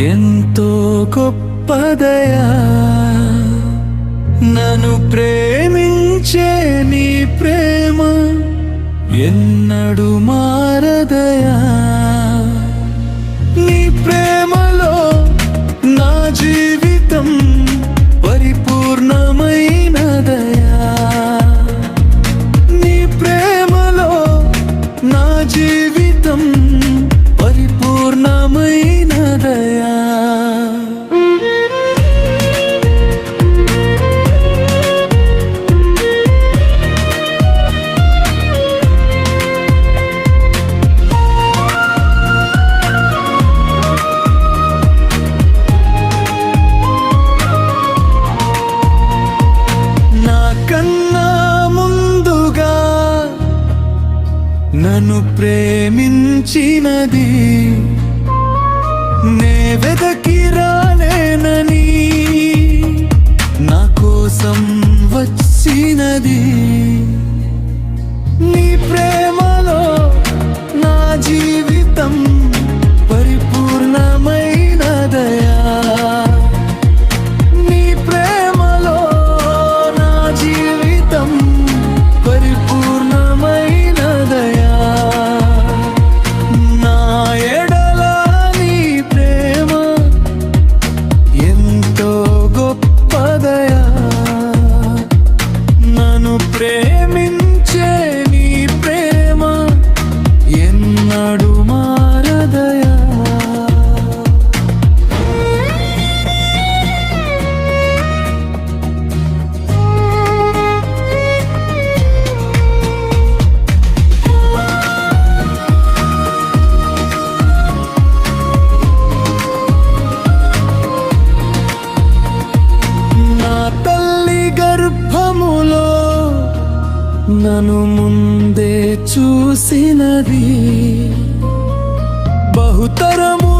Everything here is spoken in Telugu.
ఎంతో గొప్పదయా నన్ను ప్రేమించే నీ ప్రేమ ఎన్నడు మారదయా నీ ప్రేమలో నా జీవితం పరిపూర్ణమైనదయా నీ ప్రేమలో నా జీవితం పరిపూర్ణమైనదయా నాకన్నా ముందుగా నన్ను ప్రేమించినది నే వెదకి రాలేనని నా కోసం వచ్చినది నీ ప్రేమలో నా జీవితం పరిపూర్ణమైనదయా నీ ప్రేమలో నా జీవితం పరిపూర్ణమైనదయా నా ఎడల నీ ప్రేమ ఎంతో గొప్పదయా నన్ను ప్రేమించే నీ ప్రేమ ఎన్నడు మారదయా నా తల్లి గర్భములో నన్ను ముందే చూసినది బహుతరము